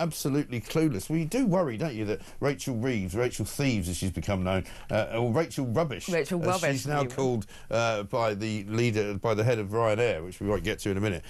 absolutely clueless. Well, you do worry, don't you, that Rachel Reeves, Rachel Thieves as she's become known, or Rachel Rubbish, she's now called by the leader, by the head of Ryanair, which we might get to in a minute.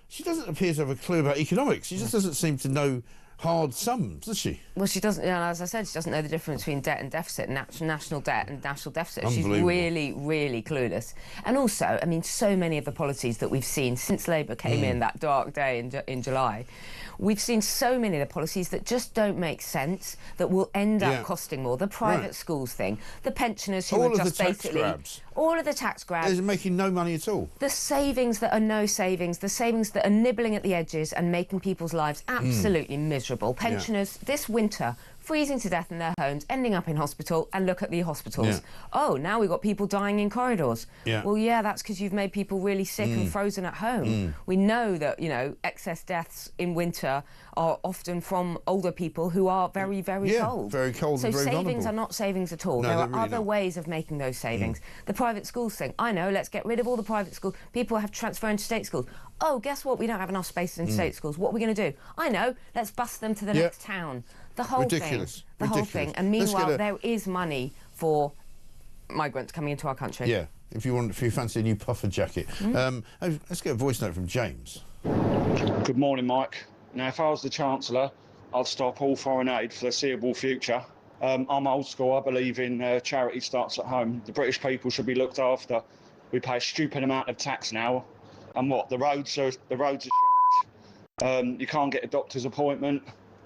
She doesn't appear to have a clue about economics. She just doesn't seem to know hard sums, does she? Well, she doesn't, as I said, she doesn't know the difference between debt and deficit, national debt and national deficit. She's really, really clueless. And also, I mean, so many of the policies that we've seen since Labour came in that dark day in July, we've seen so many of the policies that just don't make sense, that will end up costing more. The private schools thing, the pensioners who are just basically... All of the tax grabs. They're making no money at all. The savings that are no savings, the savings that are nibbling at the edges and making people's lives absolutely miserable. Pensioners this winter freezing to death in their homes, ending up in hospital, and look at the hospitals. Oh, now we've got people dying in corridors. Well, yeah, that's because you've made people really sick and frozen at home. We know that, you know, excess deaths in winter are often from older people who are very, very cold. Very cold. So and very savings vulnerable. are not savings at all. No, there are really other not. ways of making those savings. The private schools thing. I know, let's get rid of all the private schools. People have to transfer into state schools. Oh, guess what? We don't have enough space in state schools. What are we going to do? I know, let's bus them to the next town. The whole thing. The whole thing. And meanwhile, there is money for migrants coming into our country. Yeah, if you fancy a new puffer jacket. Let's get a voice note from James. Good morning, Mike. Now, if I was the Chancellor, I'd stop all foreign aid for the foreseeable future. I'm old school. I believe in charity starts at home. The British people should be looked after. We pay a stupid amount of tax now. And what? The roads are shit. You can't get a doctor's appointment.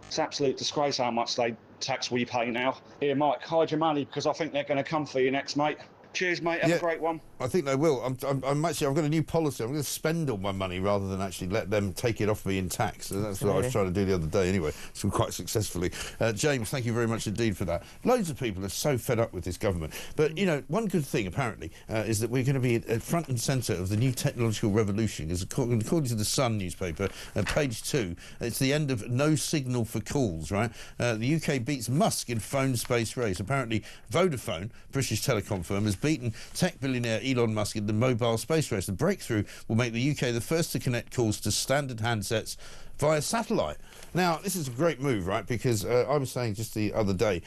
It's an absolute disgrace how much tax we pay now. Here, Mike, hide your money because I think they're going to come for you next, mate. Cheers, mate. Have a great one. I think they will. I've got a new policy. I'm going to spend all my money rather than actually let them take it off me in tax. And that's what I was trying to do the other day anyway, so quite successfully. James, thank you very much indeed for that. Loads of people are so fed up with this government. But, you know, one good thing, apparently, is that we're going to be at front and centre of the new technological revolution. Because according to the Sun newspaper, page 2, it's the end of no signal for calls, right? The UK beats Musk in phone space race. Apparently, Vodafone, British telecom firm, has beaten tech billionaire Elon Musk in the mobile space race. The breakthrough will make the UK the first to connect calls to standard handsets via satellite. Now, this is a great move, right? Because I was saying just the other day,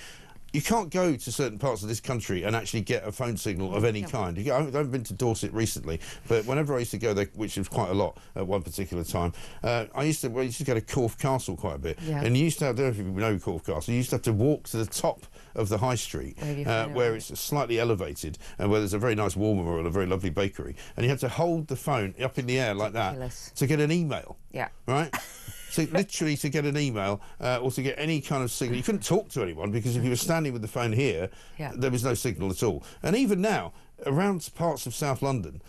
you can't go to certain parts of this country and actually get a phone signal of any kind. I haven't been to Dorset recently, but whenever I used to go there, which was quite a lot at one particular time, I used to go to Corfe Castle quite a bit. And you used to have, I don't know if you know Corfe Castle, you used to have to walk to the top of the high street where it's slightly elevated and where there's a very nice warmer or a very lovely bakery, and you had to hold the phone up in the air like that to get an email. Right? So literally to get an email or to get any kind of signal. You couldn't talk to anyone because if you were standing with the phone here, there was no signal at all. And even now, around parts of South London,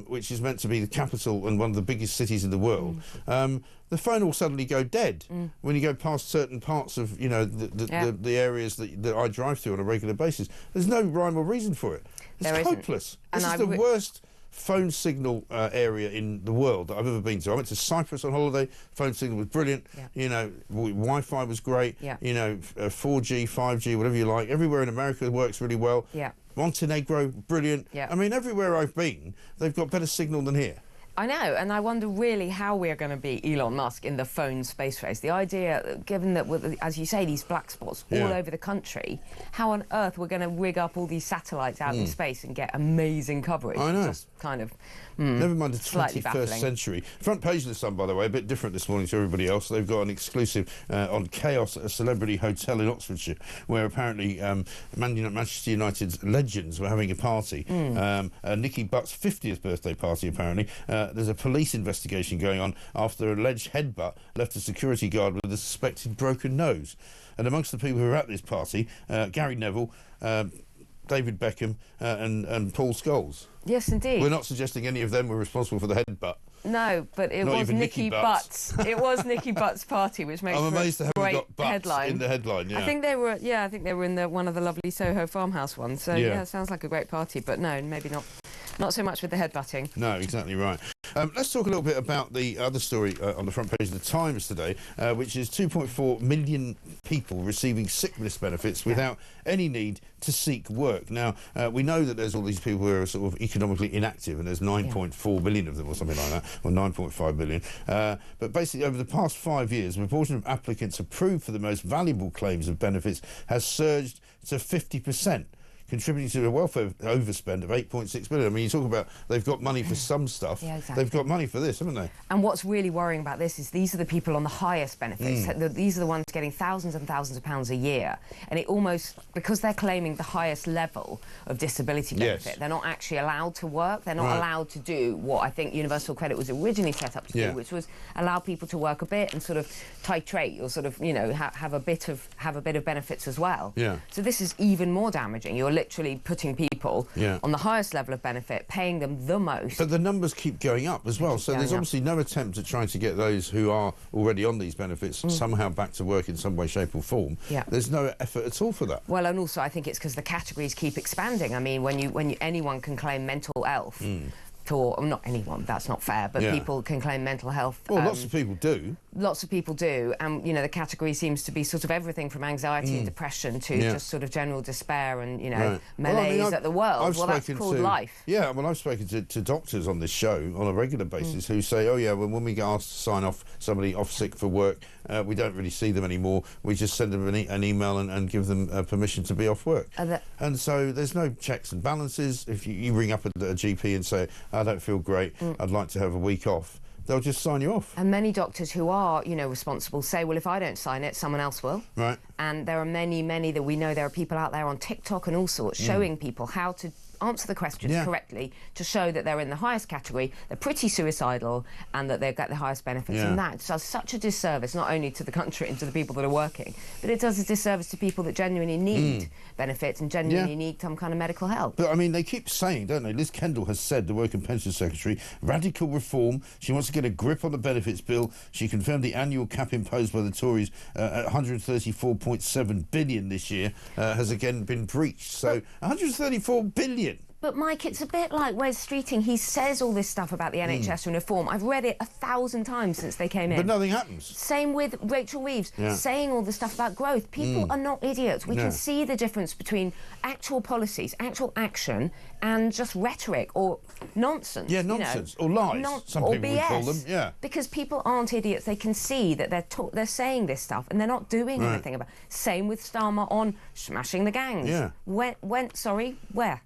which is meant to be the capital and one of the biggest cities in the world, the phone will suddenly go dead when you go past certain parts of, you know, the areas that I drive through on a regular basis. There's no rhyme or reason for it. It's hopeless. This is the worst phone signal area in the world that I've ever been to. I went to Cyprus on holiday. Phone signal was brilliant. You know, Wi-Fi was great. You know, 4G, 5G, whatever you like. Everywhere in America works really well. Montenegro, brilliant. I mean, everywhere I've been, they've got better signal than here. I know, and I wonder really how we're going to be Elon Musk in the phone space race. The idea, given that, as you say, these black spots all over the country, how on earth we're going to rig up all these satellites out in space and get amazing coverage? I know. Just kind of never mind the 21st century. Front page of the Sun, by the way, a bit different this morning to everybody else. They've got an exclusive on Chaos, a celebrity hotel in Oxfordshire, where apparently Manchester United's legends were having a party. Nicky Butt's 50th birthday party, apparently. There's a police investigation going on after an alleged headbutt left a security guard with a suspected broken nose. And amongst the people who were at this party, Gary Neville, David Beckham and Paul Scholes. Yes, indeed. We're not suggesting any of them were responsible for the headbutt. No, but it was Nicky Butt's. It was Nicky Butt's party, which makes I'm amazed they haven't got Butts headline. in the headline. I think they were. Yeah, I think they were in one of the lovely Soho farmhouse ones. So yeah, it sounds like a great party. But no, maybe not. Not so much with the headbutting. No, exactly right. Let's talk a little bit about the other story on the front page of the Times today, which is 2.4 million people receiving sickness benefits without any need to seek work. Now, we know that there's all these people who are sort of economically inactive, and there's 9.4 million of them or something like that, or 9.5 million. But basically, over the past 5 years, the proportion of applicants approved for the most valuable claims of benefits has surged to 50%. Contributing to a welfare overspend of 8.6 billion. I mean, you talk about they've got money for some stuff. Yeah, exactly. They've got money for this, haven't they? And what's really worrying about this is these are the people on the highest benefits. These are the ones getting thousands and thousands of pounds a year. And it almost, because they're claiming the highest level of disability benefit, they're not actually allowed to work. They're not allowed to do what I think universal credit was originally set up to do, which was allow people to work a bit and sort of titrate, or sort of, you know, have a bit of benefits as well. Yeah. So this is even more damaging. You're literally putting people on the highest level of benefit, paying them the most. But the numbers keep going up as well. So there's obviously no attempt at trying to get those who are already on these benefits somehow back to work in some way, shape or form. Yeah. There's no effort at all for that. Well, and also I think it's because the categories keep expanding. I mean, when anyone can claim mental health, or not anyone, that's not fair, but people can claim mental health. Well, lots of people do. Lots of people do, and, you know, the category seems to be sort of everything from anxiety and depression to just sort of general despair and, you know, malaise at the world. Well, that's called life. Yeah, well, I've spoken to doctors on this show on a regular basis who say, oh, yeah, well, when we get asked to sign off somebody off sick for work, we don't really see them anymore. We just send them an email and give them permission to be off work. And so there's no checks and balances. If you ring up a GP and say, I don't feel great, I'd like to have a week off, they'll just sign you off. And many doctors who are, you know, responsible say, well, if I don't sign it, someone else will. Right. And there are many that we know, there are people out there on TikTok and all sorts showing people how to answer the questions correctly to show that they're in the highest category, they're pretty suicidal, and that they've got the highest benefits. And that does such a disservice, not only to the country and to the people that are working, but it does a disservice to people that genuinely need benefits and genuinely need some kind of medical help. But, I mean, they keep saying, don't they? Liz Kendall has said, the Work and Pension Secretary, radical reform. She wants to get a grip on the benefits bill. She confirmed the annual cap imposed by the Tories at 134.7 billion this year has again been breached. So 134 billion. But, Mike, it's a bit like Wes Streeting. He says all this stuff about the NHS reform. I've read it 1,000 times since they came in. But nothing happens. Same with Rachel Reeves, saying all the stuff about growth. People are not idiots. We can see the difference between actual policies, actual action, and just rhetoric or nonsense. Yeah, nonsense. Or lies, some or people BS. would call them. Yeah. Because people aren't idiots. They can see that they're saying this stuff and they're not doing anything about it. Same with Starmer on smashing the gangs. Yeah. Where?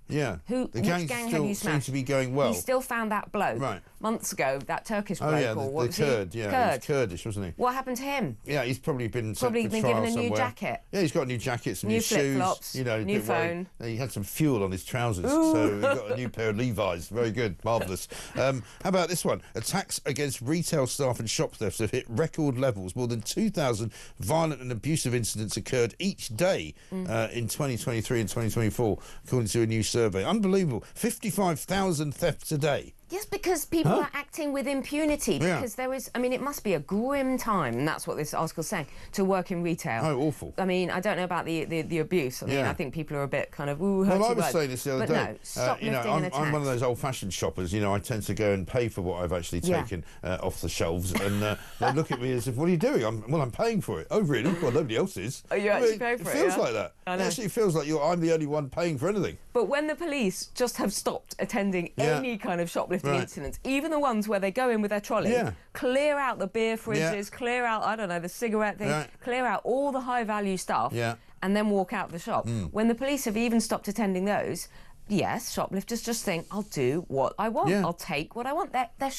Yeah. Which gang have you smashed? Seem to be going well. He still found that bloke months ago, that Turkish bloke. Oh, yeah, or the Kurd. Yeah, he was Kurdish, wasn't he? What happened to him? Yeah, he's probably been sent for given trial a new somewhere. jacket. Yeah, he's got a new jacket, some new shoes, flip-flops, you know, new phone. He had some fuel on his trousers, so he got a new pair of Levi's. Very good, marvellous. How about this one? Attacks against retail staff and shop thefts have hit record levels. More than 2,000 violent and abusive incidents occurred each day in 2023 and 2024, according to a new survey. Unbelievable. 55,000 thefts a day. Yes, because people are acting with impunity. Because there is, I mean, it must be a grim time, and that's what this article's saying, to work in retail. Oh, awful. I mean, I don't know about the abuse. I mean, I think people are a bit kind of, ooh, well, I was saying this the other day. No, shoplifting you know, and I'm one of those old-fashioned shoppers. You know, I tend to go and pay for what I've actually taken off the shelves, and they look at me as if, what are you doing? I'm paying for it. Oh, really? Well, nobody else is. Are you actually paying for it? It feels like that. It actually feels like I'm the only one paying for anything. But when the police just have stopped attending any kind of shoplifting incidents, even the ones where they go in with their trolley, clear out the beer fridges, clear out, I don't know, the cigarette thing, clear out all the high-value stuff, and then walk out the shop. When the police have even stopped attending those, yes, shoplifters just think, I'll do what I want. I'll take what I want. They're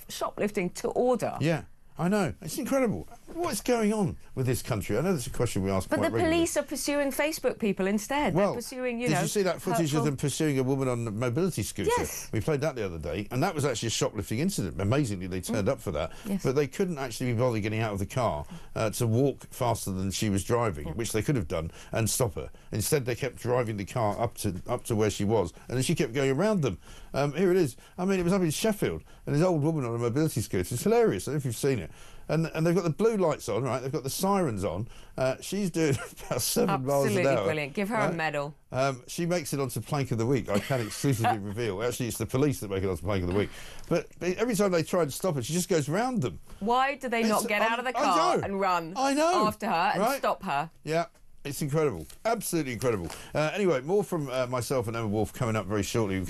shoplifting to order. Yeah. I know. It's incredible. What's going on with this country? I know that's a question we ask quite regularly. But the police are pursuing Facebook people instead. Well, they're pursuing, did you see that footage of them pursuing a woman on a mobility scooter? Yes. We played that the other day, and that was actually a shoplifting incident. Amazingly, they turned up for that. Yes. But they couldn't actually be bothered getting out of the car to walk faster than she was driving, which they could have done, and stop her. Instead, they kept driving the car up to where she was, and then she kept going around them. Here it is. I mean, it was up in Sheffield, and this old woman on a mobility scooter. It's hilarious. I don't know if you've seen it. and they've got the blue lights on, right? They've got the sirens on. She's doing about 7 miles an hour. Absolutely brilliant. Give her a medal. She makes it onto Plank of the Week. I can exclusively reveal. Actually, it's the police that make it onto Plank of the Week. But every time they try to stop her, she just goes round them. Why do they not get out of the car and run after her and stop her? Yeah. It's incredible. Absolutely incredible. Anyway, more from myself and Emma Wolf coming up very shortly.